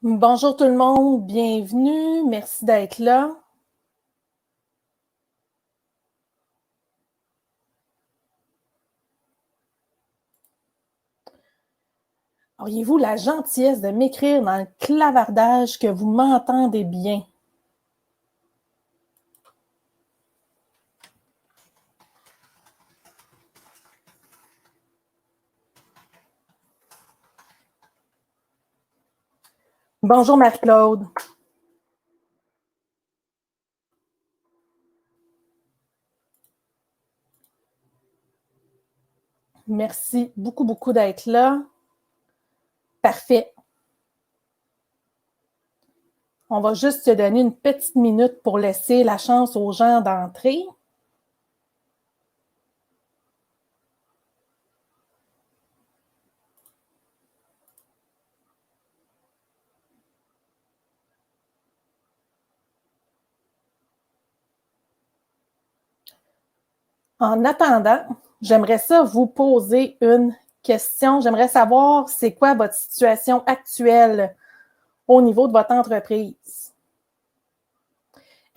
Bonjour tout le monde, bienvenue, merci d'être là. Auriez-vous la gentillesse de m'écrire dans le clavardage que vous m'entendez bien? Bonjour Marie-Claude. Merci beaucoup d'être là. Parfait. On va juste se donner une petite minute pour laisser la chance aux gens d'entrer. En attendant, j'aimerais ça vous poser une question. J'aimerais savoir c'est quoi votre situation actuelle au niveau de votre entreprise.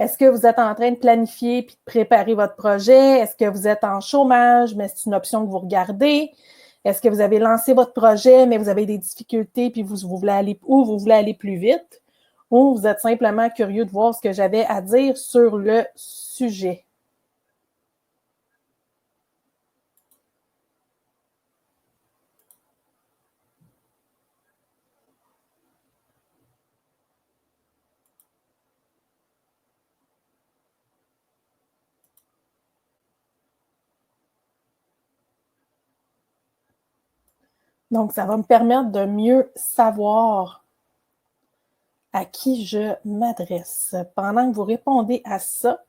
Est-ce que vous êtes en train de planifier puis de préparer votre projet? Est-ce que vous êtes en chômage, mais c'est une option que vous regardez? Est-ce que vous avez lancé votre projet, mais vous avez des difficultés puis vous voulez aller où vous voulez aller plus vite? Ou vous êtes simplement curieux de voir ce que j'avais à dire sur le sujet? Donc, ça va me permettre de mieux savoir à qui je m'adresse. Pendant que vous répondez à ça,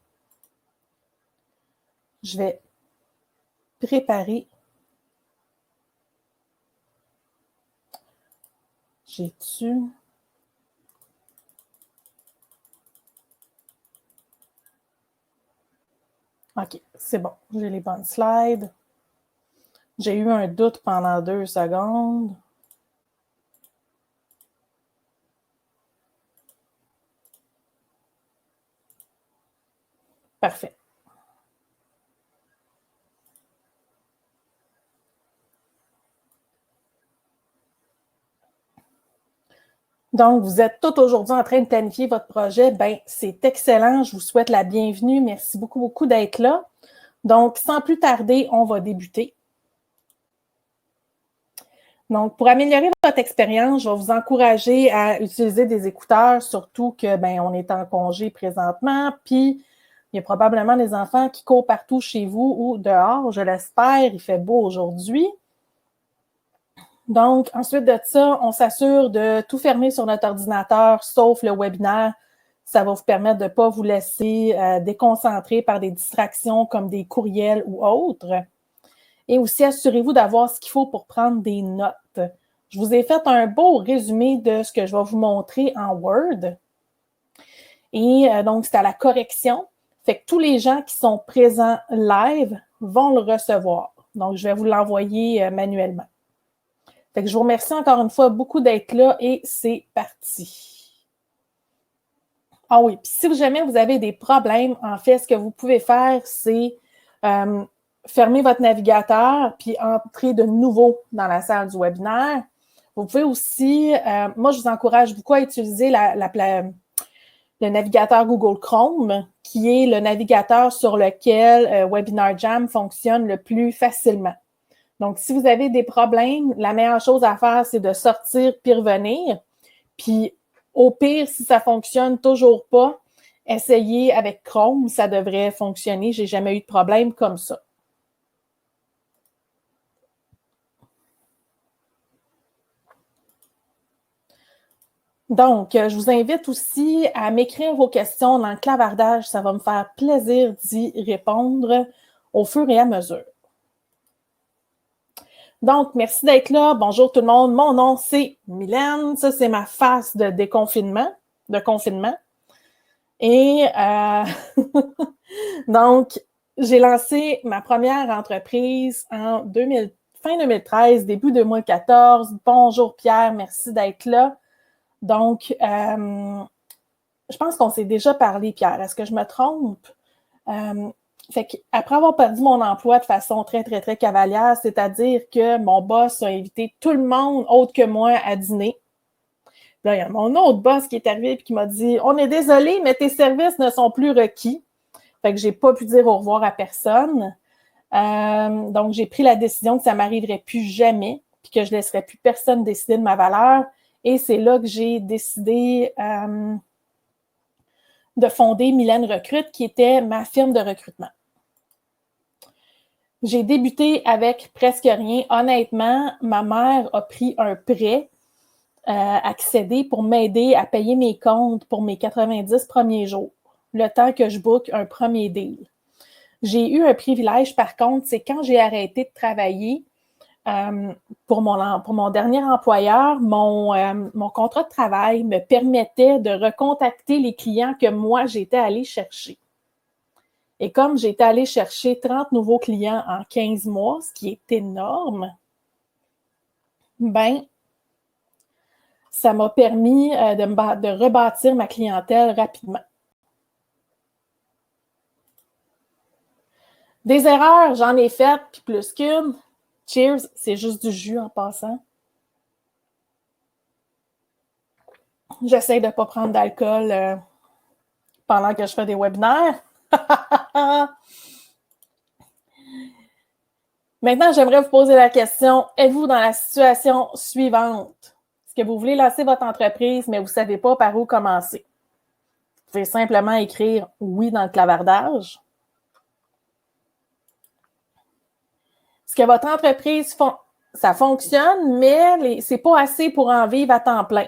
je vais préparer. J'ai-tu... OK, c'est bon. J'ai les bonnes slides. J'ai eu un doute pendant 2 secondes. Parfait. Donc, vous êtes tout aujourd'hui en train de planifier votre projet. Ben, c'est excellent. Je vous souhaite la bienvenue. Merci beaucoup d'être là. Donc, sans plus tarder, on va débuter. Donc, pour améliorer votre expérience, je vais vous encourager à utiliser des écouteurs, surtout que, ben, on est en congé présentement, puis il y a probablement des enfants qui courent partout chez vous ou dehors, je l'espère, il fait beau aujourd'hui. Donc, ensuite de ça, on s'assure de tout fermer sur notre ordinateur, sauf le webinaire. Ça va vous permettre de ne pas vous laisser déconcentrer par des distractions comme des courriels ou autres. Et aussi, assurez-vous d'avoir ce qu'il faut pour prendre des notes. Je vous ai fait un beau résumé de ce que je vais vous montrer en Word. Et donc, c'est à la correction. Fait que tous les gens qui sont présents live vont le recevoir. Donc, je vais vous l'envoyer manuellement. Fait que je vous remercie encore une fois beaucoup d'être là et c'est parti. Ah oui, puis si jamais vous avez des problèmes, en fait, ce que vous pouvez faire, c'est fermer votre navigateur puis entrer de nouveau dans la salle du webinaire. Vous pouvez aussi, moi, je vous encourage beaucoup à utiliser le navigateur Google Chrome, qui est le navigateur sur lequel Webinar Jam fonctionne le plus facilement. Donc, si vous avez des problèmes, la meilleure chose à faire, c'est de sortir puis revenir. Puis, au pire, si ça fonctionne toujours pas, essayez avec Chrome, ça devrait fonctionner. J'ai jamais eu de problème comme ça. Donc, je vous invite aussi à m'écrire vos questions dans le clavardage. Ça va me faire plaisir d'y répondre au fur et à mesure. Donc, merci d'être là. Bonjour tout le monde. Mon nom, c'est Mylène. Ça, c'est ma face de déconfinement, de confinement. Et donc, j'ai lancé ma première entreprise en fin 2013, début 2014. Bonjour Pierre, merci d'être là. Donc, je pense qu'on s'est déjà parlé, Pierre. Est-ce que je me trompe? Fait qu'après avoir perdu mon emploi de façon très, très, très cavalière, c'est-à-dire que mon boss a invité tout le monde autre que moi à dîner. Là, il y a mon autre boss qui est arrivé et qui m'a dit « On est désolé, mais tes services ne sont plus requis. » Fait que j'ai pas pu dire au revoir à personne. Donc, j'ai pris la décision que ça m'arriverait plus jamais puis que je laisserais plus personne décider de ma valeur. Et c'est là que j'ai décidé de fonder Mylène Recrute, qui était ma firme de recrutement. J'ai débuté avec presque rien. Honnêtement, ma mère a pris un prêt accéder pour m'aider à payer mes comptes pour mes 90 premiers jours, le temps que je book un premier deal. J'ai eu un privilège, par contre, c'est quand j'ai arrêté de travailler pour mon dernier employeur, mon contrat de travail me permettait de recontacter les clients que moi, j'étais allée chercher. Et comme j'étais allée chercher 30 nouveaux clients en 15 mois, ce qui est énorme, ben, ça m'a permis de rebâtir ma clientèle rapidement. Des erreurs, j'en ai faites, puis plus qu'une. Cheers, c'est juste du jus en passant. J'essaie de ne pas prendre d'alcool pendant que je fais des webinaires. Maintenant, j'aimerais vous poser la question, êtes-vous dans la situation suivante? Est-ce que vous voulez lancer votre entreprise, mais vous ne savez pas par où commencer? Vous pouvez simplement écrire « oui » dans le clavardage. Est-ce que votre entreprise, ça fonctionne, mais ce n'est pas assez pour en vivre à temps plein?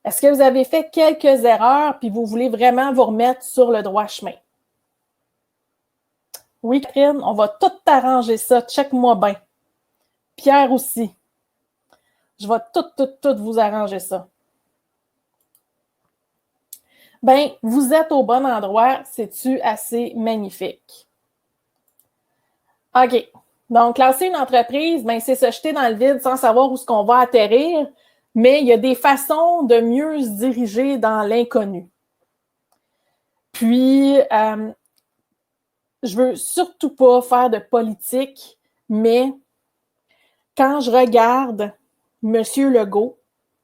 Est-ce que vous avez fait quelques erreurs puis vous voulez vraiment vous remettre sur le droit chemin? Oui, Catherine, on va tout arranger ça. Check-moi bien. Pierre aussi. Je vais tout vous arranger ça. Ben, vous êtes au bon endroit. C'est-tu assez magnifique? OK. Donc, lancer une entreprise, ben, c'est se jeter dans le vide sans savoir où est-ce qu'on va atterrir, mais il y a des façons de mieux se diriger dans l'inconnu. Puis, je veux surtout pas faire de politique, mais quand je regarde M. Legault,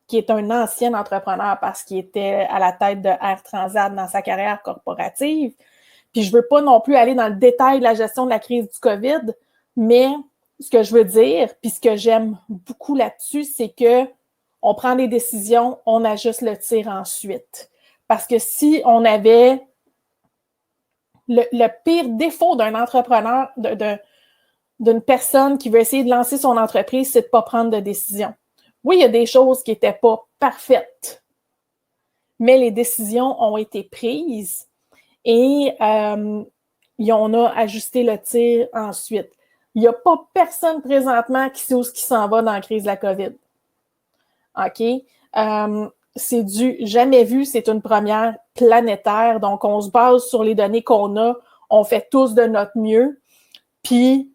qui est un ancien entrepreneur parce qu'il était à la tête de Air Transat dans sa carrière corporative, puis je veux pas non plus aller dans le détail de la gestion de la crise du COVID, mais ce que je veux dire, puis ce que j'aime beaucoup là-dessus, c'est que on prend des décisions, on ajuste le tir ensuite. Parce que si on avait le pire défaut d'un entrepreneur, d'une personne qui veut essayer de lancer son entreprise, c'est de ne pas prendre de décision. Oui, il y a des choses qui n'étaient pas parfaites, mais les décisions ont été prises et on a ajusté le tir ensuite. Il n'y a pas personne présentement qui sait où qui s'en va dans la crise de la COVID. OK? C'est du jamais vu, c'est une première planétaire. Donc, on se base sur les données qu'on a. On fait tous de notre mieux. Puis,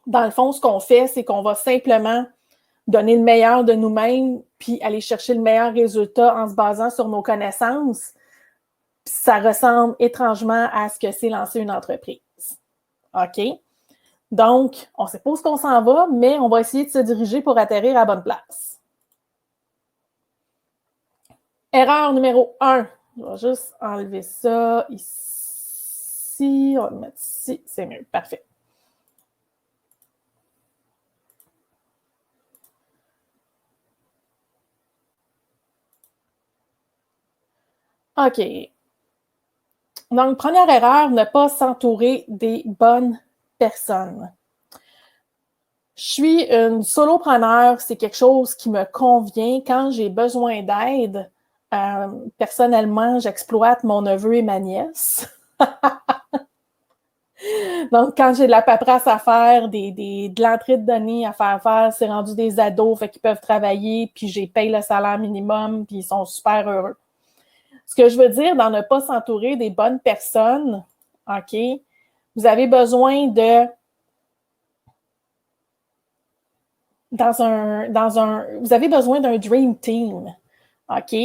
dans le fond, ce qu'on fait, c'est qu'on va simplement donner le meilleur de nous-mêmes puis aller chercher le meilleur résultat en se basant sur nos connaissances. Puis ça ressemble étrangement à ce que c'est lancer une entreprise. OK? Donc, on ne sait pas où on s'en va, mais on va essayer de se diriger pour atterrir à la bonne place. Erreur numéro 1. Je vais juste enlever ça ici. On va le mettre ici. C'est mieux. Parfait. OK. Donc, première erreur, ne pas s'entourer des bonnes personnes. Je suis une solopreneur, c'est quelque chose qui me convient. Quand j'ai besoin d'aide, personnellement, j'exploite mon neveu et ma nièce. Donc, quand j'ai de la paperasse à faire, de l'entrée de données à faire, c'est rendu des ados, fait qu'ils peuvent travailler, puis j'ai paye le salaire minimum, puis ils sont super heureux. Ce que je veux dire dans ne pas s'entourer des bonnes personnes, OK, vous avez besoin de vous avez besoin d'un dream team. OK?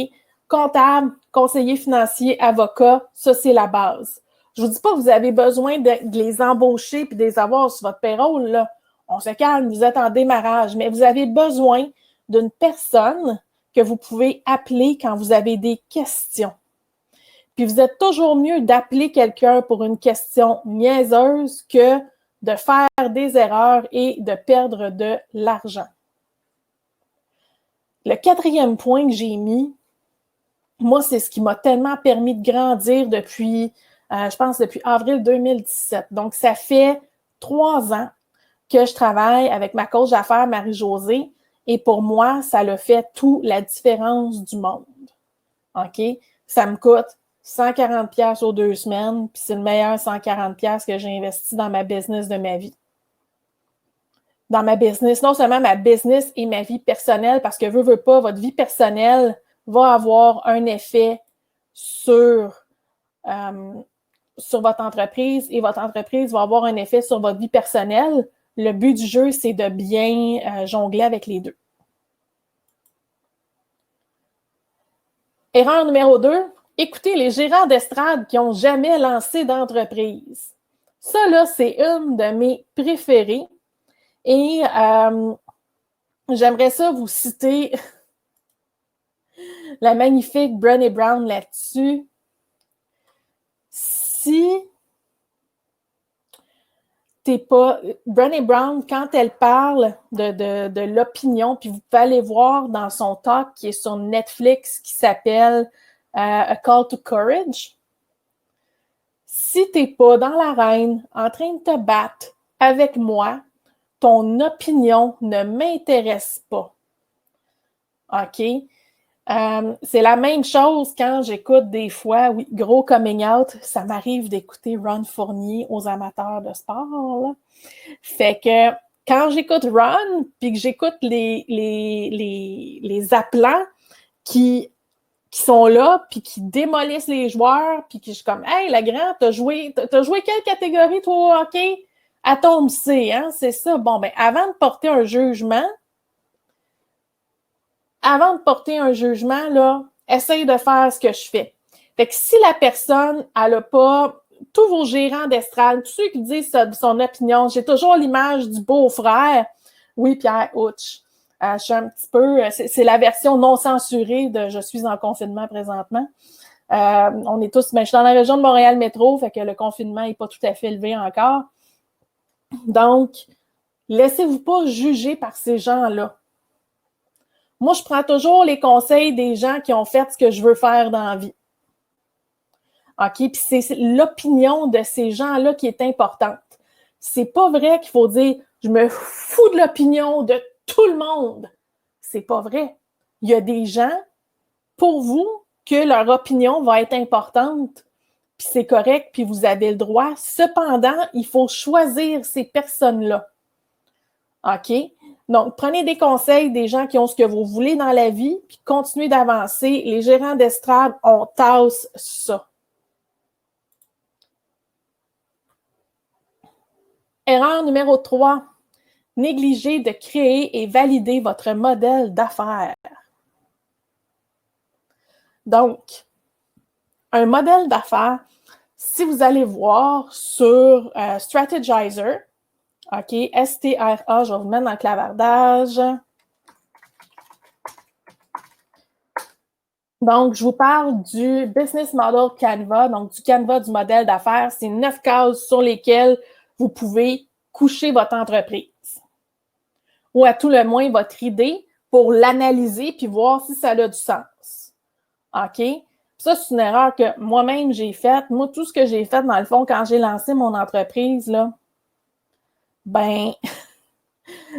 Comptable, conseiller financier, avocat, ça, c'est la base. Je vous dis pas que vous avez besoin de les embaucher puis de les avoir sur votre payroll, là. On se calme, vous êtes en démarrage, mais vous avez besoin d'une personne que vous pouvez appeler quand vous avez des questions. Puis vous êtes toujours mieux d'appeler quelqu'un pour une question niaiseuse que de faire des erreurs et de perdre de l'argent. Le 4e point que j'ai mis, moi, c'est ce qui m'a tellement permis de grandir depuis, je pense, depuis avril 2017. Donc, ça fait 3 ans que je travaille avec ma coach d'affaires, Marie-Josée, et pour moi, ça a fait toute la différence du monde. OK? Ça me coûte 140$ aux 2 semaines, puis c'est le meilleur 140$ que j'ai investi dans ma business de ma vie. Dans ma business, non seulement ma business et ma vie personnelle, parce que veut pas, votre vie personnelle va avoir un effet sur votre entreprise et votre entreprise va avoir un effet sur votre vie personnelle. Le but du jeu, c'est de bien jongler avec les deux. Erreur numéro 2, écoutez les gérants d'estrade qui n'ont jamais lancé d'entreprise. Ça, là, c'est une de mes préférées. Et j'aimerais ça vous citer la magnifique Brené Brown là-dessus. Si t'es pas... Brené Brown, quand elle parle de l'opinion, puis vous pouvez aller voir dans son talk qui est sur Netflix qui s'appelle A Call to Courage. Si t'es pas dans l'arène en train de te battre avec moi, ton opinion ne m'intéresse pas. OK? C'est la même chose quand j'écoute des fois, oui, gros coming out, ça m'arrive d'écouter Ron Fournier aux amateurs de sport. Là. Fait que quand j'écoute Ron, puis que j'écoute les appelants qui sont là, puis qui démolissent les joueurs, puis que je suis comme « Hey, la grande, t'as joué quelle catégorie, toi, au hockey? Atome C, hein? C'est ça. » Bon, ben avant de porter un jugement, là, essaye de faire ce que je fais. Fait que si la personne, elle n'a pas tous vos gérants d'estrade, tous ceux qui disent son opinion, j'ai toujours l'image du beau-frère. Oui, Pierre Ouch. Je suis un petit peu... C'est la version non censurée de « Je suis en confinement présentement ». On est tous... Mais je suis dans la région de Montréal métro, fait que le confinement n'est pas tout à fait élevé encore. Donc, laissez-vous pas juger par ces gens-là. Moi, je prends toujours les conseils des gens qui ont fait ce que je veux faire dans la vie. OK? Puis c'est l'opinion de ces gens-là qui est importante. C'est pas vrai qu'il faut dire « je me fous de l'opinion de tout le monde ». C'est pas vrai. Il y a des gens, pour vous, que leur opinion va être importante, puis c'est correct, puis vous avez le droit. Cependant, il faut choisir ces personnes-là. OK? Donc, prenez des conseils des gens qui ont ce que vous voulez dans la vie, puis continuez d'avancer. Les gérants d'estrade, on tasse ça. Erreur numéro 3. Négligez de créer et valider votre modèle d'affaires. Donc, un modèle d'affaires, si vous allez voir sur Strategizer, OK, S-T-R-A, je vais vous mettre dans le clavardage. Donc, je vous parle du Business Model Canva, donc du Canva du modèle d'affaires. C'est 9 cases sur lesquelles vous pouvez coucher votre entreprise. Ou à tout le moins votre idée pour l'analyser puis voir si ça a du sens. OK? Ça, c'est une erreur que moi-même j'ai faite. Moi, tout ce que j'ai fait, dans le fond, quand j'ai lancé mon entreprise, là, ben,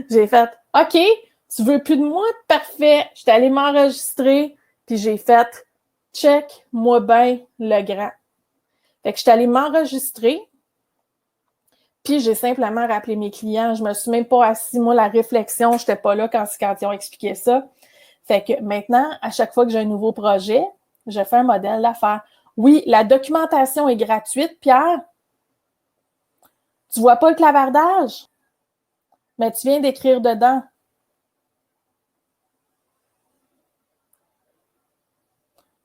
j'ai fait « OK, tu veux plus de moi? Parfait. » Je suis allée m'enregistrer, puis j'ai fait « Check, moi ben le grand. » Fait que je suis allée m'enregistrer, puis j'ai simplement rappelé mes clients. Je me suis même pas assis. Moi, la réflexion, j'étais pas là quand ils ont expliqué ça. Fait que maintenant, à chaque fois que j'ai un nouveau projet, je fais un modèle d'affaires. Oui, la documentation est gratuite, Pierre. Tu vois pas le clavardage? Mais tu viens d'écrire dedans.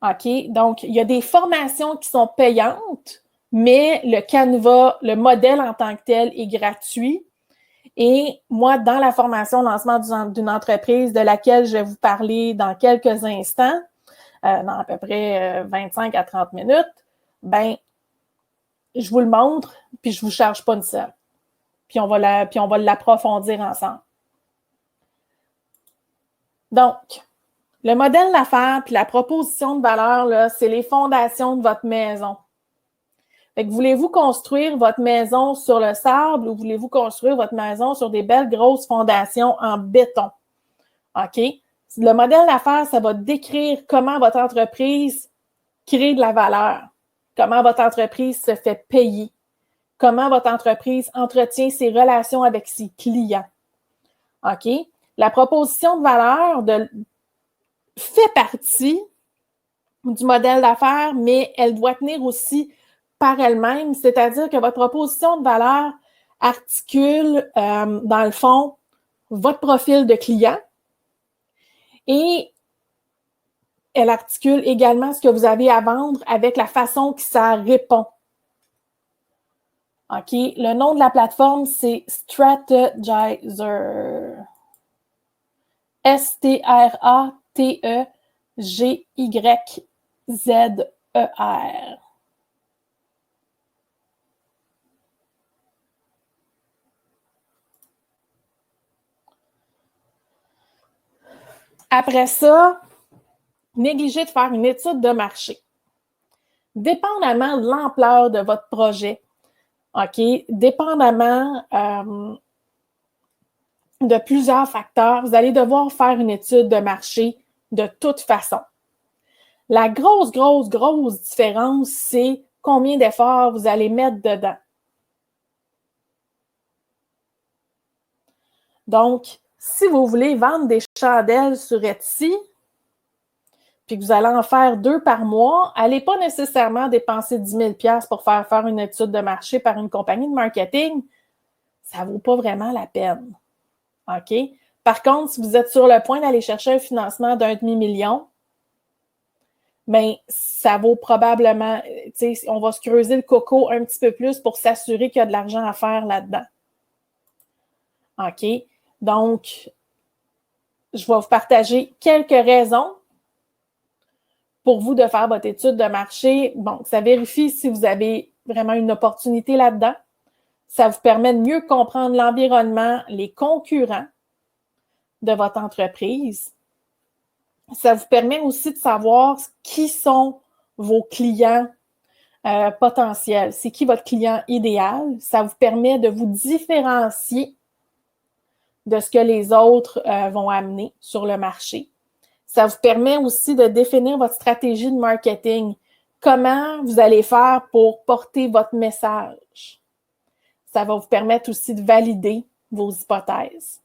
OK? Donc, il y a des formations qui sont payantes, mais le Canva, le modèle en tant que tel est gratuit. Et moi, dans la formation lancement d'une entreprise de laquelle je vais vous parler dans quelques instants, dans à peu près 25 à 30 minutes, ben, je vous le montre, puis je ne vous charge pas une seule. Puis on va l'approfondir ensemble. Donc, le modèle d'affaires puis la proposition de valeur, là, c'est les fondations de votre maison. Fait que voulez-vous construire votre maison sur le sable ou voulez-vous construire votre maison sur des belles grosses fondations en béton? OK? Le modèle d'affaires, ça va décrire comment votre entreprise crée de la valeur, comment votre entreprise se fait payer, comment votre entreprise entretient ses relations avec ses clients. OK? La proposition de valeur fait partie du modèle d'affaires, mais elle doit tenir aussi par elle-même, c'est-à-dire que votre proposition de valeur articule, dans le fond, votre profil de client et elle articule également ce que vous avez à vendre avec la façon que ça répond. OK? Le nom de la plateforme, c'est Strategizer. Strategzyzer. Après ça, négligez de faire une étude de marché. Dépendamment de l'ampleur de votre projet, OK, dépendamment de plusieurs facteurs, vous allez devoir faire une étude de marché de toute façon. La grosse différence, c'est combien d'efforts vous allez mettre dedans. Donc, si vous voulez vendre des chandelles sur Etsy, puis que vous allez en faire 2 par mois, allez pas nécessairement dépenser 10 000 $ pour faire une étude de marché par une compagnie de marketing. Ça ne vaut pas vraiment la peine. OK? Par contre, si vous êtes sur le point d'aller chercher un financement d'1 demi-million, bien, ça vaut probablement, tu sais, on va se creuser le coco un petit peu plus pour s'assurer qu'il y a de l'argent à faire là-dedans. OK? Donc, je vais vous partager quelques raisons pour vous de faire votre étude de marché. Bon, ça vérifie si vous avez vraiment une opportunité là-dedans. Ça vous permet de mieux comprendre l'environnement, les concurrents de votre entreprise. Ça vous permet aussi de savoir qui sont vos clients potentiels. C'est qui votre client idéal? Ça vous permet de vous différencier de ce que les autres vont amener sur le marché. Ça vous permet aussi de définir votre stratégie de marketing. Comment vous allez faire pour porter votre message? Ça va vous permettre aussi de valider vos hypothèses.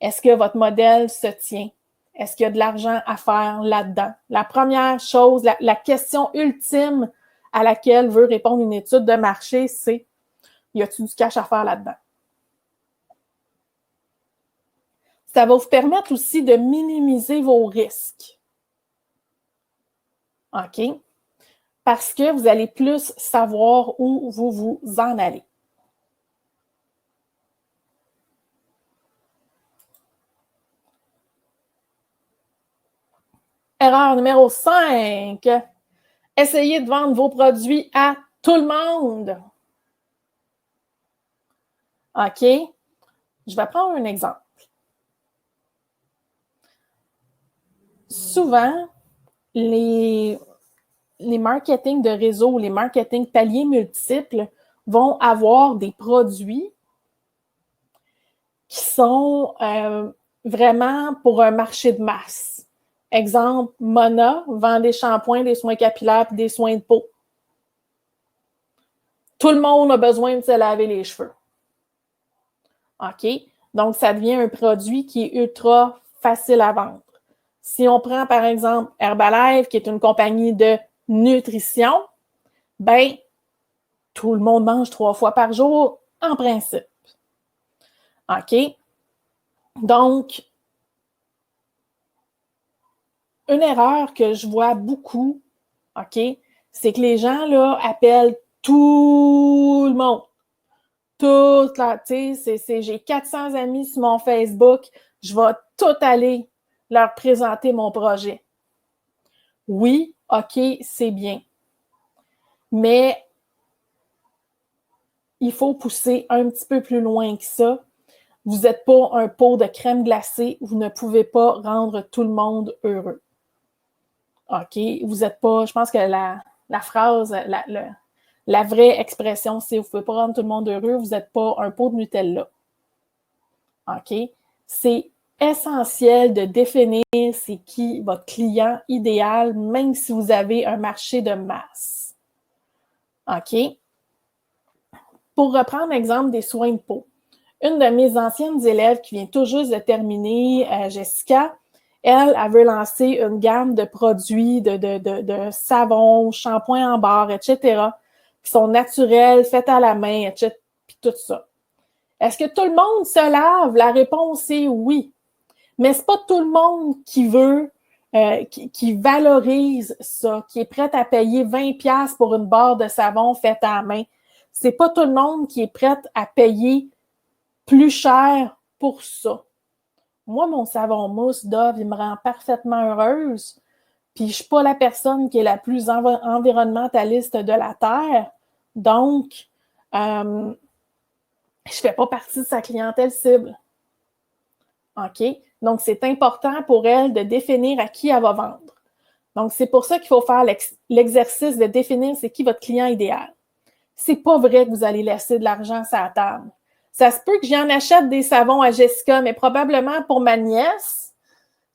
Est-ce que votre modèle se tient? Est-ce qu'il y a de l'argent à faire là-dedans? La première chose, la question ultime à laquelle veut répondre une étude de marché, c'est y a-t-il du cash à faire là-dedans? Ça va vous permettre aussi de minimiser vos risques. OK? Parce que vous allez plus savoir où vous vous en allez. Erreur numéro 5. Essayez de vendre vos produits à tout le monde. OK? Je vais prendre un exemple. Souvent, les marketing de réseau, les marketing paliers multiples vont avoir des produits qui sont vraiment pour un marché de masse. Exemple, Mona vend des shampoings, des soins capillaires et des soins de peau. Tout le monde a besoin de se laver les cheveux. OK? Donc, ça devient un produit qui est ultra facile à vendre. Si on prend, par exemple, Herbalife, qui est une compagnie de nutrition, ben, tout le monde mange 3 fois par jour, en principe. OK? Donc, une erreur que je vois beaucoup, OK, c'est que les gens, là, appellent tout le monde. Toute la, tu sais, j'ai 400 amis sur mon Facebook, je vais tout aller leur présenter mon projet. Oui, OK, c'est bien. Mais il faut pousser un petit peu plus loin que ça. Vous n'êtes pas un pot de crème glacée, vous ne pouvez pas rendre tout le monde heureux. OK? Vous n'êtes pas, je pense que la phrase, la vraie expression, c'est vous ne pouvez pas rendre tout le monde heureux, vous n'êtes pas un pot de Nutella. OK? C'est essentiel de définir c'est qui votre client idéal, même si vous avez un marché de masse. OK? Pour reprendre l'exemple des soins de peau, une de mes anciennes élèves qui vient tout juste de terminer, Jessica, elle veut lancer une gamme de produits, de savons, shampoings en barre, etc., qui sont naturels, faits à la main, etc., puis tout ça. Est-ce que tout le monde se lave? La réponse est oui. Mais c'est pas tout le monde qui veut, qui valorise ça, qui est prêt à payer 20$ pour une barre de savon faite à la main. C'est pas tout le monde qui est prêt à payer plus cher pour ça. Moi, mon savon mousse Dove, il me rend parfaitement heureuse. Puis je suis pas la personne qui est la plus environnementaliste de la Terre. Donc, je fais pas partie de sa clientèle cible. OK? Donc, c'est important pour elle de définir à qui elle va vendre. Donc, c'est pour ça qu'il faut faire l'exercice de définir c'est qui votre client idéal. C'est pas vrai que vous allez laisser de l'argent sur la table. Ça se peut que j'en achète des savons à Jessica, mais probablement pour ma nièce,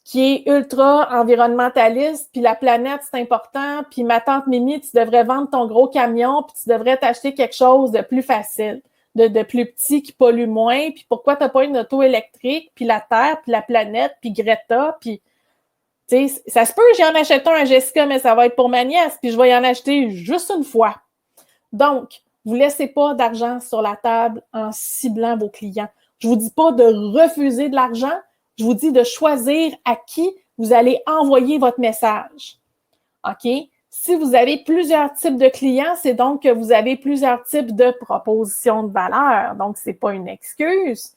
qui est ultra environnementaliste, puis la planète, c'est important, puis ma tante Mimi, tu devrais vendre ton gros camion, puis tu devrais t'acheter quelque chose de plus facile, de plus petit, qui pollue moins, puis pourquoi t'as pas une auto électrique, puis la Terre, puis la planète, puis Greta, puis... Tu sais, ça se peut que j'en achète un à Jessica, mais ça va être pour ma nièce, puis je vais y en acheter juste une fois. Donc, vous ne laissez pas d'argent sur la table en ciblant vos clients. Je ne vous dis pas de refuser de l'argent, je vous dis de choisir à qui vous allez envoyer votre message. OK? Si vous avez plusieurs types de clients, c'est donc que vous avez plusieurs types de propositions de valeur. Donc, ce n'est pas une excuse.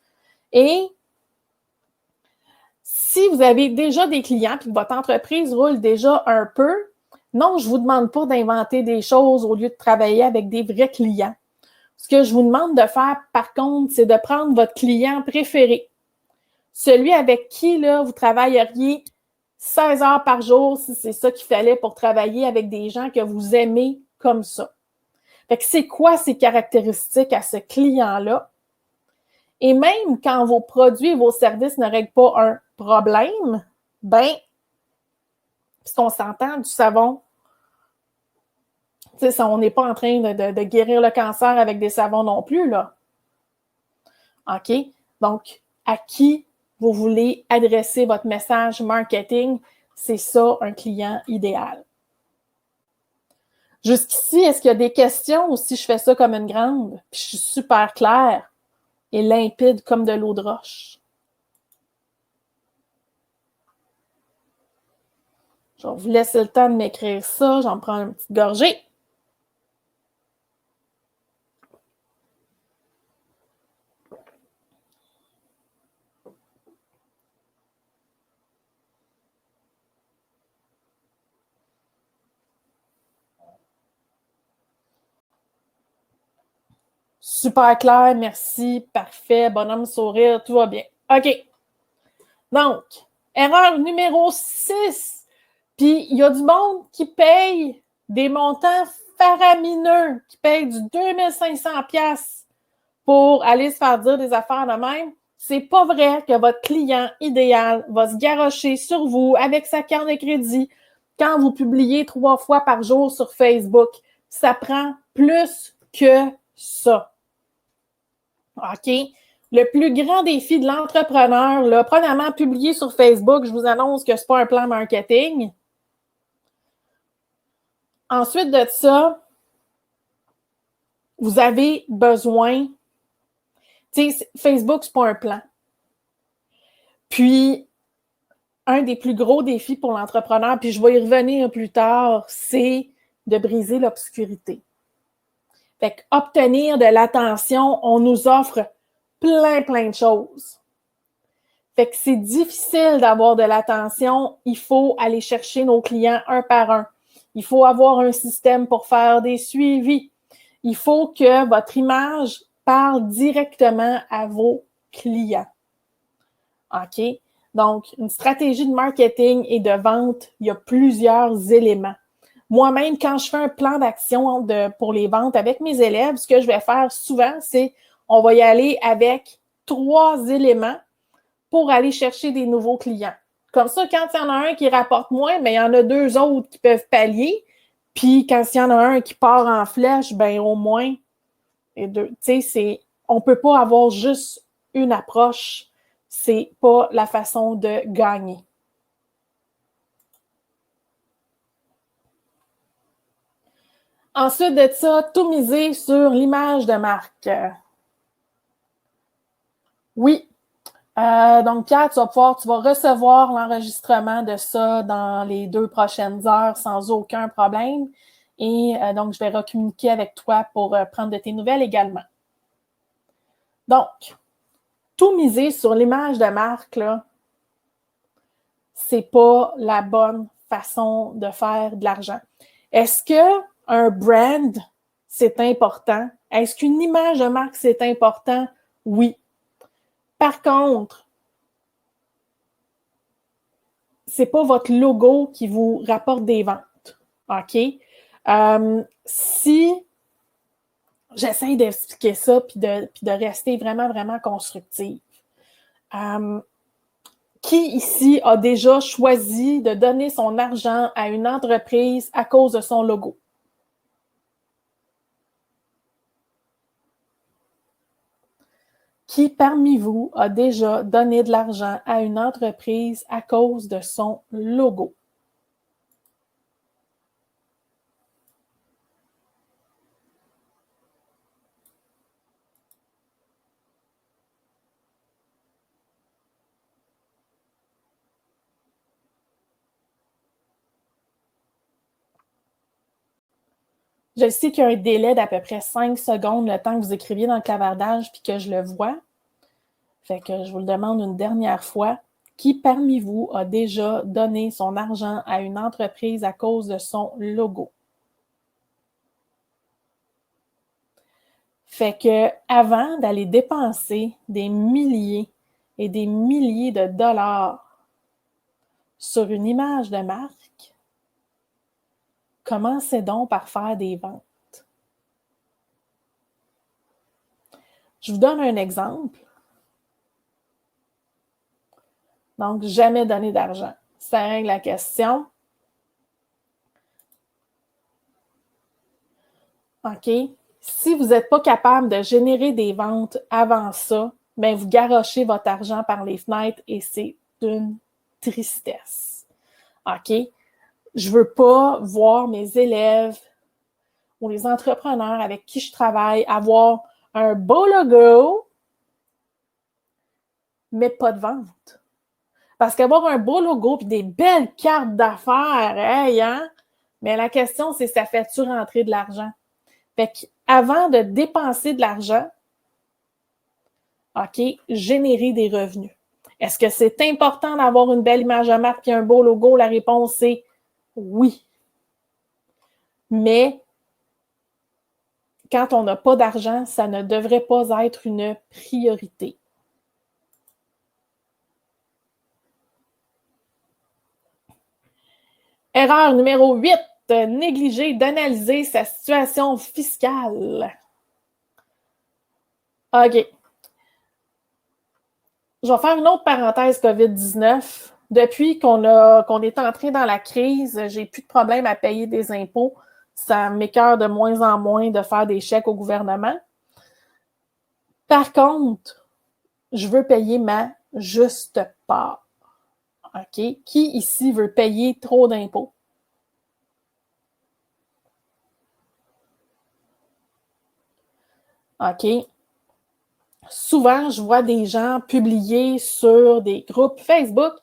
Et si vous avez déjà des clients et que votre entreprise roule déjà un peu, non, je ne vous demande pas d'inventer des choses au lieu de travailler avec des vrais clients. Ce que je vous demande de faire, par contre, c'est de prendre votre client préféré. Celui avec qui là, vous travailleriez 16 heures par jour, si c'est ça qu'il fallait pour travailler avec des gens que vous aimez comme ça. Fait que c'est quoi ces caractéristiques à ce client-là? Et même quand vos produits et vos services ne règlent pas un problème, ben, puisqu'on s'entend du savon, tu sais, on n'est pas en train de guérir le cancer avec des savons non plus, là. OK? Donc, à qui vous voulez adresser votre message marketing? C'est ça, un client idéal. Jusqu'ici, est-ce qu'il y a des questions ou si je fais ça comme une grande? Puis je suis super claire et limpide comme de l'eau de roche. Je vais vous laisser le temps de m'écrire ça. J'en prends une petite gorgée. Super clair, merci, parfait, bonhomme sourire, tout va bien. OK. Donc, erreur numéro 6. Puis, il y a du monde qui paye des montants faramineux, qui paye du 2500$ pour aller se faire dire des affaires de même. C'est pas vrai que votre client idéal va se garrocher sur vous avec sa carte de crédit quand vous publiez 3 fois par jour sur Facebook. Ça prend plus que ça. OK? Le plus grand défi de l'entrepreneur, là, premièrement, publier sur Facebook, je vous annonce que ce n'est pas un plan marketing. Ensuite de ça, vous avez besoin, tu sais, Facebook, ce n'est pas un plan. Puis, un des plus gros défis pour l'entrepreneur, puis je vais y revenir plus tard, c'est de briser l'obscurité. Fait qu'obtenir de l'attention, on nous offre plein de choses. Fait que c'est difficile d'avoir de l'attention. Il faut aller chercher nos clients un par un. Il faut avoir un système pour faire des suivis. Il faut que votre image parle directement à vos clients. OK? Donc, une stratégie de marketing et de vente, il y a plusieurs éléments. Moi-même, quand je fais un plan d'action pour les ventes avec mes élèves, ce que je vais faire souvent, c'est on va y aller avec 3 éléments pour aller chercher des nouveaux clients. Comme ça, quand il y en a un qui rapporte moins, bien, il y en a 2 autres qui peuvent pallier. Puis quand il y en a un qui part en flèche, bien, au moins, et deux. Tu sais, on ne peut pas avoir juste une approche. C'est pas la façon de gagner. Ensuite de ça, tout miser sur l'image de marque. Oui. Donc, Pierre, tu vas recevoir l'enregistrement de ça dans les 2 prochaines heures sans aucun problème. Et donc, je vais recommuniquer avec toi pour prendre de tes nouvelles également. Donc, tout miser sur l'image de marque, là, c'est pas la bonne façon de faire de l'argent. Est-ce qu'un brand, c'est important? Est-ce qu'une image de marque, c'est important? Oui. Par contre, c'est pas votre logo qui vous rapporte des ventes. OK? Si j'essaie d'expliquer ça puis de rester vraiment constructive. Qui ici a déjà choisi de donner son argent à une entreprise à cause de son logo? Qui parmi vous a déjà donné de l'argent à une entreprise à cause de son logo? Je sais qu'il y a un délai d'à peu près 5 secondes, le temps que vous écriviez dans le clavardage puis que je le vois. Fait que je vous le demande une dernière fois. Qui parmi vous a déjà donné son argent à une entreprise à cause de son logo? Fait que avant d'aller dépenser des milliers et des milliers de dollars sur une image de marque, commencez donc par faire des ventes. Je vous donne un exemple. Donc, jamais donner d'argent. Ça règle la question. OK? Si vous n'êtes pas capable de générer des ventes avant ça, bien, vous garochez votre argent par les fenêtres et c'est une tristesse. OK? Je ne veux pas voir mes élèves ou les entrepreneurs avec qui je travaille avoir un beau logo, mais pas de vente. Parce qu'avoir un beau logo et des belles cartes d'affaires, hey, hein? Mais la question, c'est ça fait-tu rentrer de l'argent? Fait qu'avant de dépenser de l'argent, OK, générer des revenus. Est-ce que c'est important d'avoir une belle image de marque et un beau logo? La réponse est oui. Mais quand on n'a pas d'argent, ça ne devrait pas être une priorité. Erreur numéro 8, négliger d'analyser sa situation fiscale. OK. Je vais faire une autre parenthèse COVID-19. Depuis qu'on est entré dans la crise, j'ai plus de problème à payer des impôts. Ça m'écoeure de moins en moins de faire des chèques au gouvernement. Par contre, je veux payer ma juste part. OK? Qui ici veut payer trop d'impôts? OK? Souvent, je vois des gens publier sur des groupes Facebook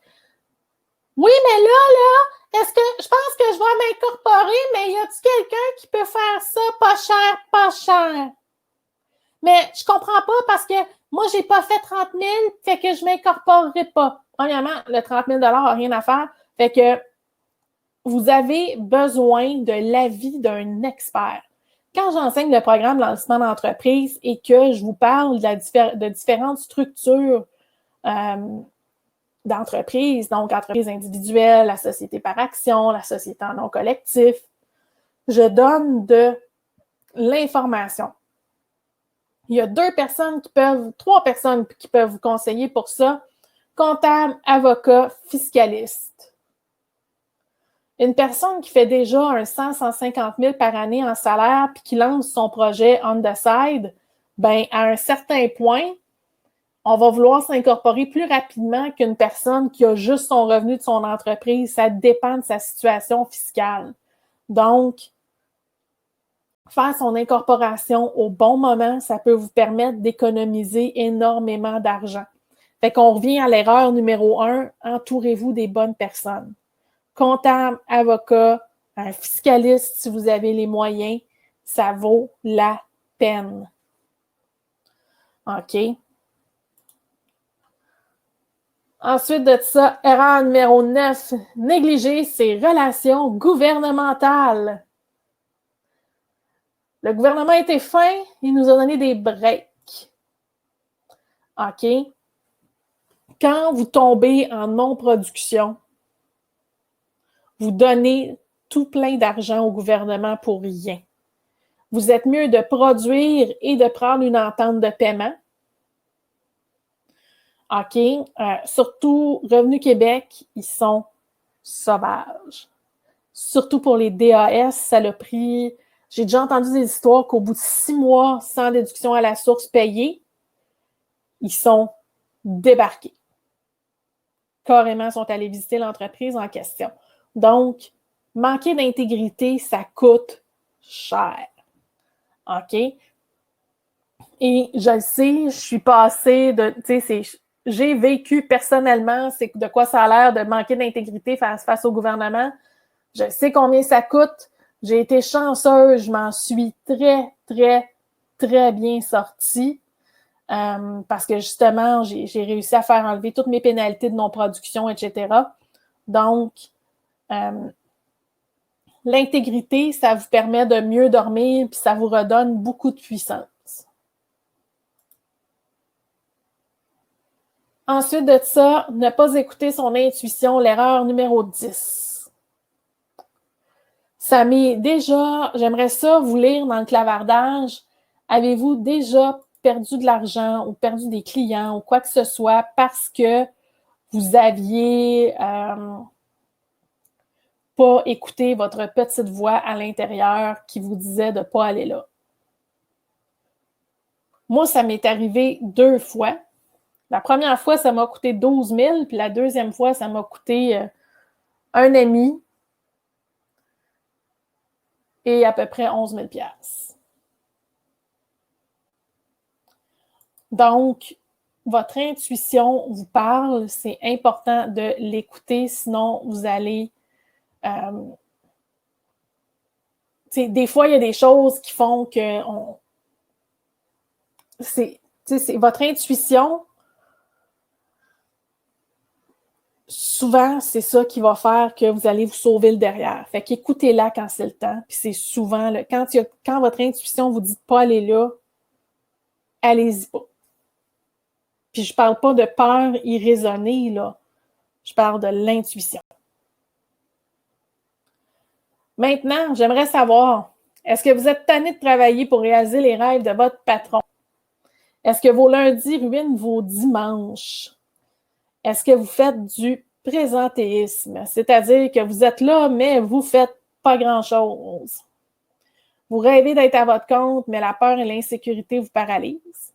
Oui, mais là, est-ce que je pense que je vais m'incorporer, mais y a-t-il quelqu'un qui peut faire ça pas cher, pas cher? Mais je comprends pas parce que moi, j'ai pas fait 30 000, fait que je m'incorporerai pas. Premièrement, le 30 000 n'a rien à faire. Fait que vous avez besoin de l'avis d'un expert. Quand j'enseigne le programme lancement d'entreprise et que je vous parle de différentes structures d'entreprise, donc entreprise individuelle, la société par action, la société en non collectif, je donne de l'information. Il y a trois personnes qui peuvent vous conseiller pour ça. Comptable, avocat, fiscaliste. Une personne qui fait déjà un 100-150 000 par année en salaire puis qui lance son projet on the side, ben à un certain point, on va vouloir s'incorporer plus rapidement qu'une personne qui a juste son revenu de son entreprise. Ça dépend de sa situation fiscale. Donc, faire son incorporation au bon moment, ça peut vous permettre d'économiser énormément d'argent. Fait qu'on revient à l'erreur numéro 1, entourez-vous des bonnes personnes. Comptable, avocat, un fiscaliste si vous avez les moyens, ça vaut la peine. OK? Ensuite de ça, erreur numéro 9, négliger ses relations gouvernementales. Le gouvernement a été fin, il nous a donné des breaks. OK? Quand vous tombez en non-production, vous donnez tout plein d'argent au gouvernement pour rien. Vous êtes mieux de produire et de prendre une entente de paiement. OK? Surtout, Revenu Québec, ils sont sauvages. Surtout pour les DAS, ça l'a pris... J'ai déjà entendu des histoires qu'au bout de 6 mois sans déduction à la source payée, ils sont débarqués. Carrément, sont allés visiter l'entreprise en question. Donc, manquer d'intégrité, ça coûte cher. OK? Et je le sais, je suis passée de... Tu sais, j'ai vécu personnellement c'est de quoi ça a l'air de manquer d'intégrité face au gouvernement. Je sais combien ça coûte. J'ai été chanceuse. Je m'en suis très, très, très bien sortie. Parce que justement, j'ai réussi à faire enlever toutes mes pénalités de non-production, etc. Donc, l'intégrité, ça vous permet de mieux dormir puis ça vous redonne beaucoup de puissance. Ensuite de ça, ne pas écouter son intuition, l'erreur numéro 10. Ça m'est déjà, j'aimerais ça vous lire dans le clavardage. Avez-vous déjà perdu de l'argent ou perdu des clients ou quoi que ce soit parce que vous aviez pas écouté votre petite voix à l'intérieur qui vous disait de ne pas aller là? Moi, ça m'est arrivé 2 fois. La première fois, ça m'a coûté 12 000, puis la deuxième fois, ça m'a coûté un ami et à peu près 11 000 $. Donc, votre intuition vous parle, c'est important de l'écouter, sinon vous allez... des fois, il y a des choses qui font que... c'est votre intuition... Souvent, c'est ça qui va faire que vous allez vous sauver le derrière. Fait qu'écoutez-la quand c'est le temps. Puis c'est souvent, quand votre intuition vous dit de pas aller là, allez-y pas. Puis je parle pas de peur irraisonnée, là. Je parle de l'intuition. Maintenant, j'aimerais savoir, est-ce que vous êtes tanné de travailler pour réaliser les rêves de votre patron? Est-ce que vos lundis ruinent vos dimanches? Est-ce que vous faites du présentéisme? C'est-à-dire que vous êtes là, mais vous ne faites pas grand-chose. Vous rêvez d'être à votre compte, mais la peur et l'insécurité vous paralysent.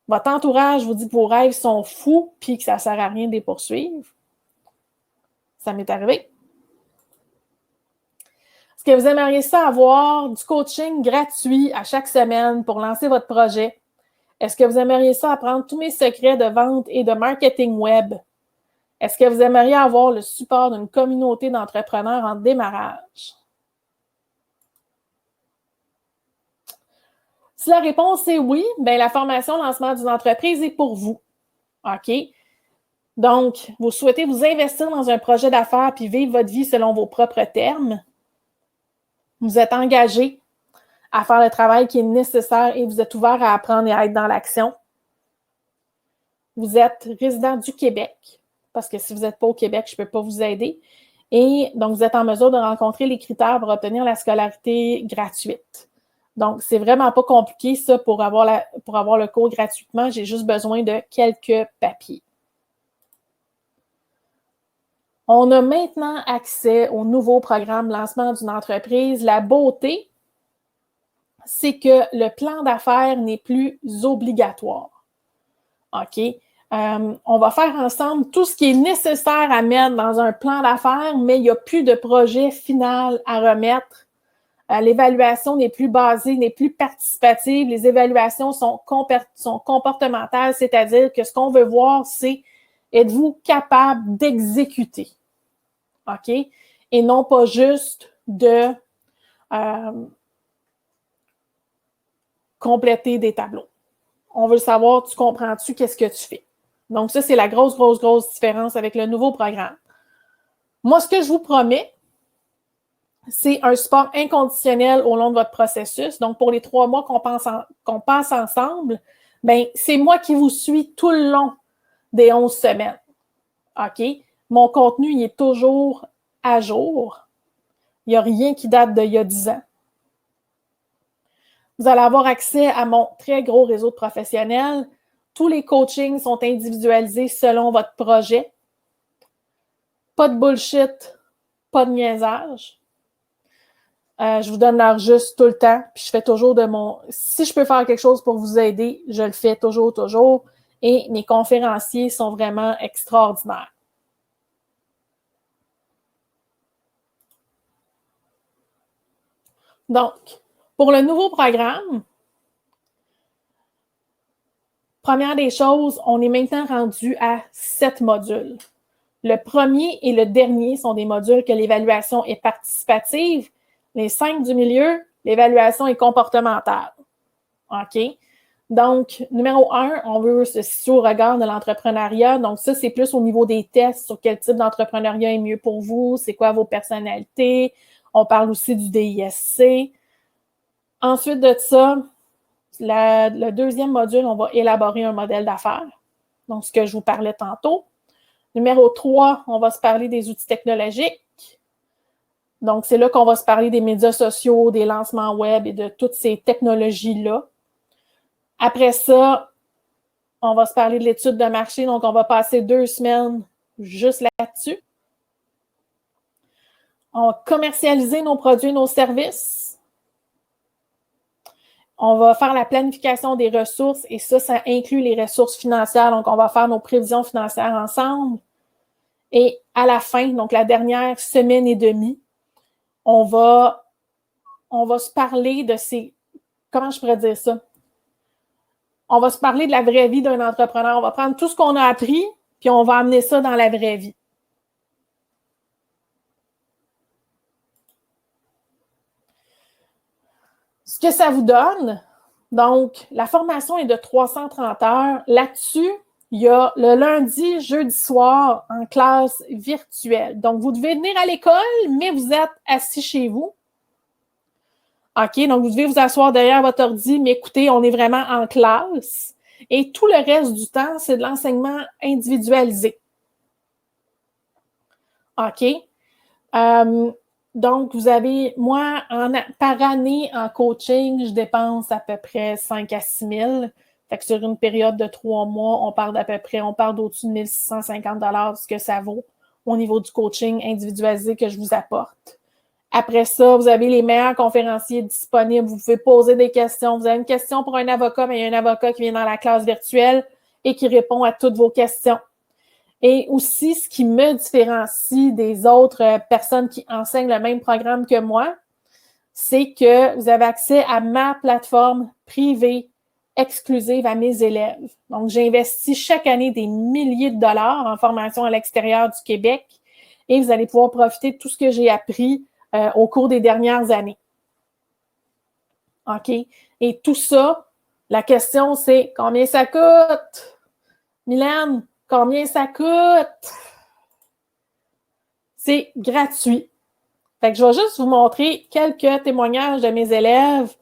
Votre entourage vous dit que vos rêves sont fous puis que ça ne sert à rien de les poursuivre. Ça m'est arrivé. Est-ce que vous aimeriez ça avoir du coaching gratuit à chaque semaine pour lancer votre projet? Est-ce que vous aimeriez ça apprendre tous mes secrets de vente et de marketing web? Est-ce que vous aimeriez avoir le support d'une communauté d'entrepreneurs en démarrage? Si la réponse est oui, bien, la formation lancement d'une entreprise est pour vous. OK? Donc, vous souhaitez vous investir dans un projet d'affaires puis vivre votre vie selon vos propres termes. Vous êtes engagé à faire le travail qui est nécessaire et vous êtes ouvert à apprendre et à être dans l'action. Vous êtes résident du Québec, parce que si vous n'êtes pas au Québec, je ne peux pas vous aider. Et donc, vous êtes en mesure de rencontrer les critères pour obtenir la scolarité gratuite. Donc, c'est vraiment pas compliqué, ça, pour avoir le cours gratuitement. J'ai juste besoin de quelques papiers. On a maintenant accès au nouveau programme lancement d'une entreprise. La beauté, c'est que le plan d'affaires n'est plus obligatoire. OK? On va faire ensemble tout ce qui est nécessaire à mettre dans un plan d'affaires, mais il n'y a plus de projet final à remettre. L'évaluation n'est plus basée, n'est plus participative. Les évaluations sont comportementales, c'est-à-dire que ce qu'on veut voir, c'est êtes-vous capable d'exécuter? OK? Et non pas juste de compléter des tableaux. On veut savoir, tu comprends-tu, qu'est-ce que tu fais? Donc, ça, c'est la grosse différence avec le nouveau programme. Moi, ce que je vous promets, c'est un support inconditionnel au long de votre processus. Donc, pour les 3 mois qu'on passe ensemble, bien, c'est moi qui vous suis tout le long des 11 semaines. OK? Mon contenu, il est toujours à jour. Il n'y a rien qui date d'il y a 10 ans. Vous allez avoir accès à mon très gros réseau de professionnels. Tous les coachings sont individualisés selon votre projet. Pas de bullshit, pas de niaisage. Je vous donne l'heure juste tout le temps, puis je fais toujours de mon... Si je peux faire quelque chose pour vous aider, je le fais toujours. Et mes conférenciers sont vraiment extraordinaires. Donc, pour le nouveau programme, première des choses, on est maintenant rendu à 7 modules. Le premier et le dernier sont des modules que l'évaluation est participative. Les 5 du milieu, l'évaluation est comportementale. OK? Donc, numéro 1, on veut se situer au regard de l'entrepreneuriat. Donc, ça, c'est plus au niveau des tests sur quel type d'entrepreneuriat est mieux pour vous, c'est quoi vos personnalités. On parle aussi du DISC. Ensuite de ça, le deuxième module, on va élaborer un modèle d'affaires. Donc, ce que je vous parlais tantôt. Numéro 3, on va se parler des outils technologiques. Donc, c'est là qu'on va se parler des médias sociaux, des lancements web et de toutes ces technologies-là. Après ça, on va se parler de l'étude de marché. Donc, on va passer 2 semaines juste là-dessus. On va commercialiser nos produits, nos services. On va faire la planification des ressources et ça inclut les ressources financières. Donc, on va faire nos prévisions financières ensemble. Et à la fin, donc la dernière semaine et demie, on va se parler de ces... Comment je pourrais dire ça? On va se parler de la vraie vie d'un entrepreneur. On va prendre tout ce qu'on a appris, puis on va amener ça dans la vraie vie. Ce que ça vous donne, donc, la formation est de 330 heures. Là-dessus, il y a le lundi, jeudi soir en classe virtuelle. Donc, vous devez venir à l'école, mais vous êtes assis chez vous. OK, donc vous devez vous asseoir derrière votre ordi, mais écoutez, on est vraiment en classe. Et tout le reste du temps, c'est de l'enseignement individualisé. OK? Donc, vous avez, moi, par année en coaching, je dépense à peu près 5 à 6 000. Fait que sur une période de 3 mois, on parle d'au-dessus de 1 650 $ ce que ça vaut au niveau du coaching individualisé que je vous apporte. Après ça, vous avez les meilleurs conférenciers disponibles. Vous pouvez poser des questions. Vous avez une question pour un avocat, mais il y a un avocat qui vient dans la classe virtuelle et qui répond à toutes vos questions. Et aussi, ce qui me différencie des autres personnes qui enseignent le même programme que moi, c'est que vous avez accès à ma plateforme privée exclusive à mes élèves. Donc, j'investis chaque année des milliers de dollars en formation à l'extérieur du Québec et vous allez pouvoir profiter de tout ce que j'ai appris au cours des dernières années. OK? Et tout ça, la question, c'est combien ça coûte? Mylène, combien ça coûte? C'est gratuit. Fait que je vais juste vous montrer quelques témoignages de mes élèves.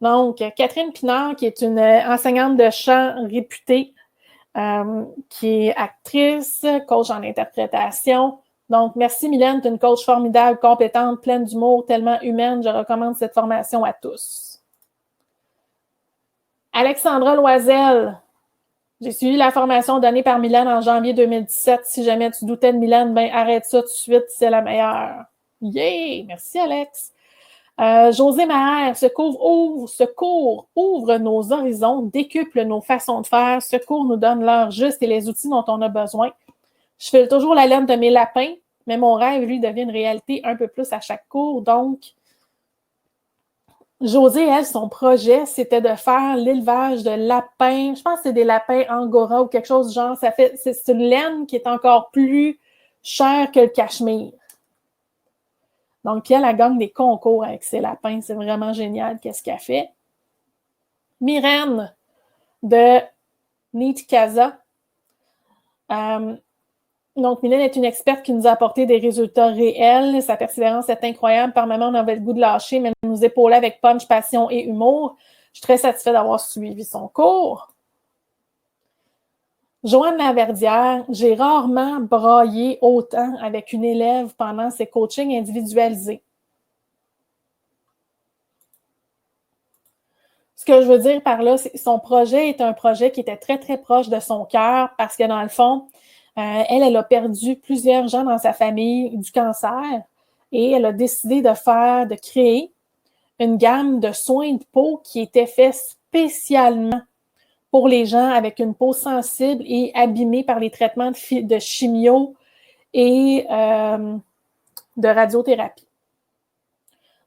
Donc, Catherine Pinard, qui est une enseignante de chant réputée, qui est actrice, coach en interprétation. Donc, merci Mylène, tu es une coach formidable, compétente, pleine d'humour, tellement humaine. Je recommande cette formation à tous. Alexandra Loisel, j'ai suivi la formation donnée par Mylène en janvier 2017. Si jamais tu doutais de Mylène, ben arrête ça tout de suite, c'est la meilleure. Yeah! Merci Alex. José Maher, Secours ouvre nos horizons, décuple nos façons de faire. Secours nous donne l'heure juste et les outils dont on a besoin. Je fais toujours la laine de mes lapins, mais mon rêve, lui, devient une réalité un peu plus à chaque cours. Donc, José, elle, son projet, c'était de faire l'élevage de lapins. Je pense que c'est des lapins angora ou quelque chose du genre. C'est une laine qui est encore plus chère que le cachemire. Donc, puis elle gagne des concours avec ses lapins. C'est vraiment génial qu'est-ce qu'elle fait. Myrène de Neat Casa. Donc, Mylène est une experte qui nous a apporté des résultats réels. Sa persévérance est incroyable. Par moments, on avait le goût de lâcher, mais elle nous épaulait avec punch, passion et humour. Je suis très satisfaite d'avoir suivi son cours. Joanne Laverdière, j'ai rarement braillé autant avec une élève pendant ses coachings individualisés. Ce que je veux dire par là, c'est que son projet est un projet qui était très, très proche de son cœur parce que dans le fond, elle a perdu plusieurs gens dans sa famille du cancer et elle a décidé de créer une gamme de soins de peau qui était faite spécialement pour les gens avec une peau sensible et abîmée par les traitements de chimio et de radiothérapie.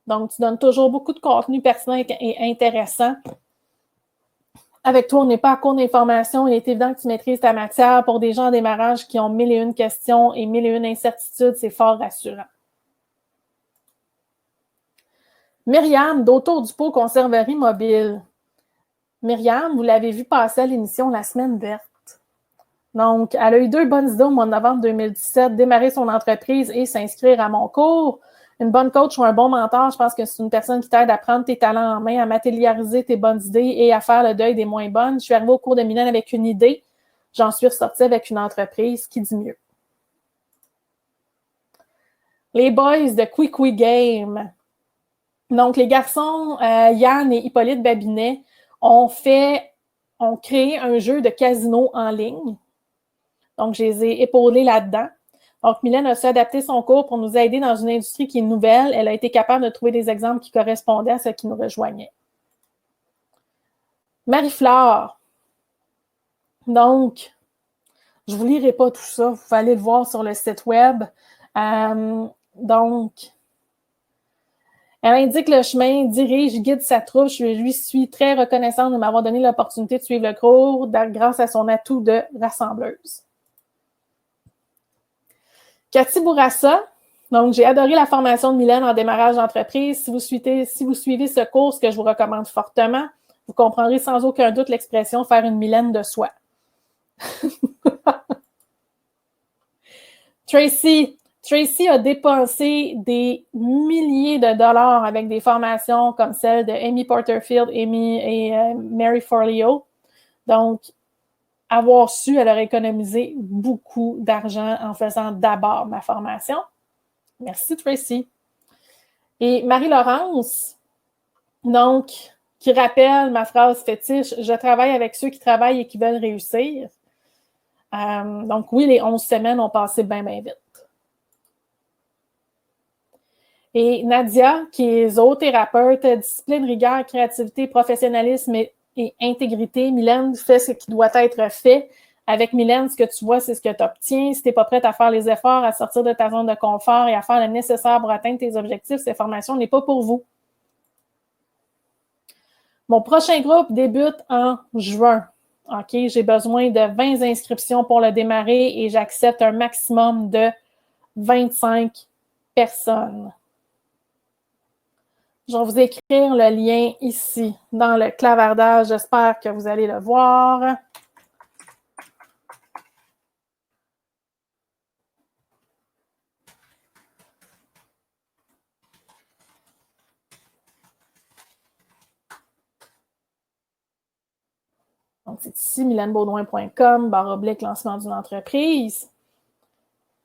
Donc, tu donnes toujours beaucoup de contenu pertinent et intéressant. Avec toi, on n'est pas à court d'informations. Il est évident que tu maîtrises ta matière. Pour des gens en démarrage qui ont 1001 questions et 1001 incertitudes, c'est fort rassurant. Myriam, d'Autour du pot Conserverie Mobile. Myriam, vous l'avez vu passer à l'émission La Semaine verte. Donc, elle a eu 2 bonnes idées au mois de novembre 2017, démarrer son entreprise et s'inscrire à mon cours. Une bonne coach ou un bon mentor, je pense que c'est une personne qui t'aide à prendre tes talents en main, à matérialiser tes bonnes idées et à faire le deuil des moins bonnes. Je suis arrivée au cours de Mylène avec une idée. J'en suis ressortie avec une entreprise qui dit mieux. Les boys de Quick We Game. Donc, les garçons, Yann et Hippolyte Babinet, ont créé un jeu de casino en ligne. Donc, je les ai épaulés là-dedans. Donc, Mylène a su adapter son cours pour nous aider dans une industrie qui est nouvelle. Elle a été capable de trouver des exemples qui correspondaient à ce qui nous rejoignait. Marie-Flore. Donc, je ne vous lirai pas tout ça. Vous pouvez aller le voir sur le site web. Donc, elle indique le chemin, dirige, guide sa troupe. Je lui suis très reconnaissante de m'avoir donné l'opportunité de suivre le cours grâce à son atout de rassembleuse. Cathy Bourassa, donc j'ai adoré la formation de Mylène en démarrage d'entreprise. Si vous suivez ce cours, ce que je vous recommande fortement, vous comprendrez sans aucun doute l'expression « faire une Mylène de soi ». Tracy a dépensé des milliers de dollars avec des formations comme celle de Amy Porterfield et Mary Forleo. Donc, avoir su, elle aurait économisé beaucoup d'argent en faisant d'abord ma formation. Merci, Tracy. Et Marie-Laurence, donc, qui rappelle ma phrase fétiche, « Je travaille avec ceux qui travaillent et qui veulent réussir ». Donc, oui, les 11 semaines ont passé bien, bien vite. Et Nadia, qui est zoothérapeute, discipline, rigueur, créativité, professionnalisme et intégrité. Mylène fait ce qui doit être fait. Avec Mylène, ce que tu vois, c'est ce que tu obtiens. Si tu n'es pas prête à faire les efforts, à sortir de ta zone de confort et à faire le nécessaire pour atteindre tes objectifs, cette formation n'est pas pour vous. Mon prochain groupe débute en juin. OK, j'ai besoin de 20 inscriptions pour le démarrer et j'accepte un maximum de 25 personnes. Je vais vous écrire le lien ici dans le clavardage. J'espère que vous allez le voir. Donc, c'est ici, milenebaudouin.com/lancement d'une entreprise.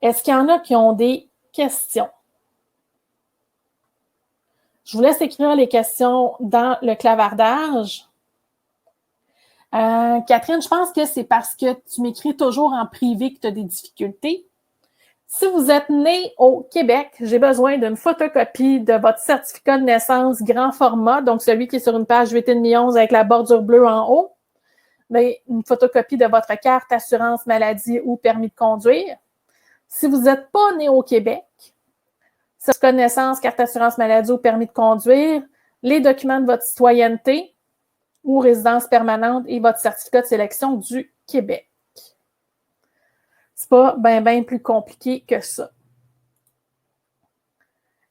Est-ce qu'il y en a qui ont des questions? Je vous laisse écrire les questions dans le clavardage. Catherine, je pense que c'est parce que tu m'écris toujours en privé que tu as des difficultés. Si vous êtes né au Québec, j'ai besoin d'une photocopie de votre certificat de naissance grand format, donc celui qui est sur une page 8,5 11 avec la bordure bleue en haut. Mais une photocopie de votre carte assurance maladie ou permis de conduire. Si vous n'êtes pas né au Québec, certificat de naissance, carte assurance maladie ou permis de conduire, les documents de votre citoyenneté ou résidence permanente et votre certificat de sélection du Québec. C'est pas bien plus compliqué que ça.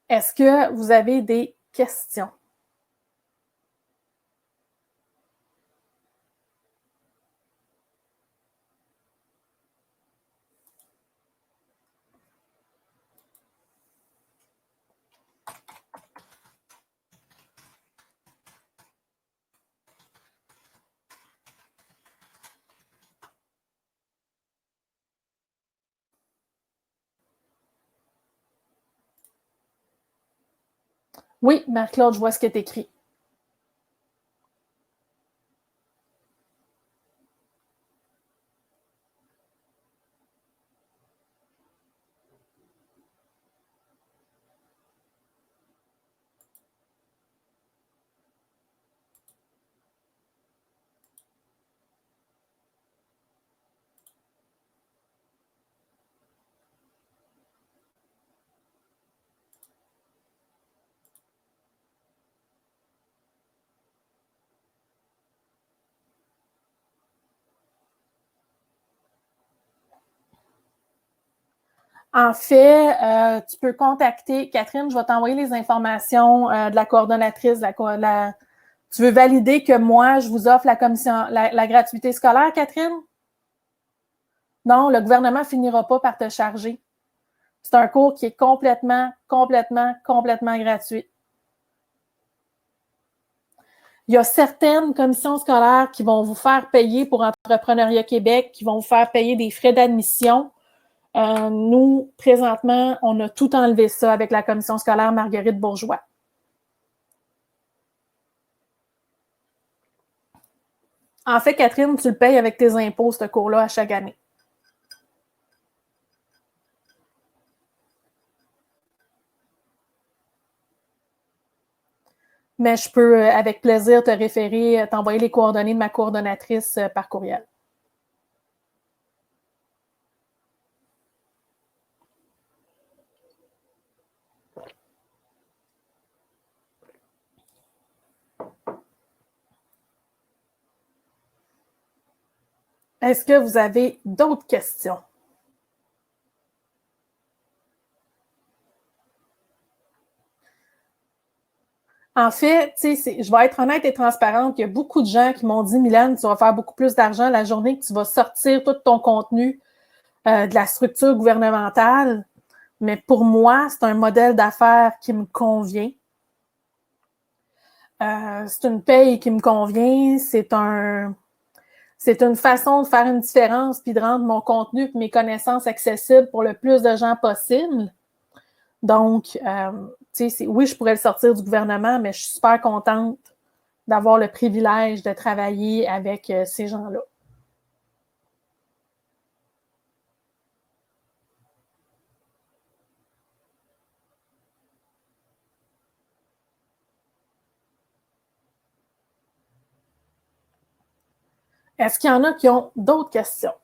Est-ce que vous avez des questions? Oui, Marie-Claude, je vois ce que tu écris. En fait, tu peux contacter Catherine, je vais t'envoyer les informations de la coordonnatrice. Tu veux valider que moi, je vous offre la commission, la gratuité scolaire, Catherine? Non, le gouvernement ne finira pas par te charger. C'est un cours qui est complètement gratuit. Il y a certaines commissions scolaires qui vont vous faire payer pour Entrepreneuriat Québec, qui vont vous faire payer des frais d'admission. Nous, présentement, on a tout enlevé ça avec la commission scolaire Marguerite Bourgeois. En fait, Catherine, tu le payes avec tes impôts, ce cours-là, à chaque année. Mais je peux, avec plaisir, te référer, t'envoyer les coordonnées de ma coordonnatrice par courriel. Est-ce que vous avez d'autres questions? En fait, je vais être honnête et transparente, il y a beaucoup de gens qui m'ont dit, Mylène, tu vas faire beaucoup plus d'argent la journée que tu vas sortir tout ton contenu de la structure gouvernementale. Mais pour moi, c'est un modèle d'affaires qui me convient. C'est une paye qui me convient. C'est une façon de faire une différence puis de rendre mon contenu et mes connaissances accessibles pour le plus de gens possible. Donc, oui, je pourrais le sortir du gouvernement, mais je suis super contente d'avoir le privilège de travailler avec ces gens-là. Est-ce qu'il y en a qui ont d'autres questions?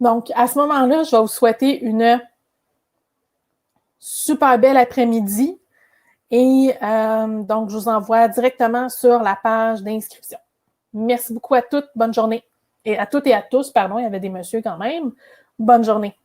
Donc, à ce moment-là, je vais vous souhaiter une super belle après-midi et donc, je vous envoie directement sur la page d'inscription. Merci beaucoup à toutes. Bonne journée. Et à toutes et à tous, pardon, il y avait des messieurs quand même. Bonne journée.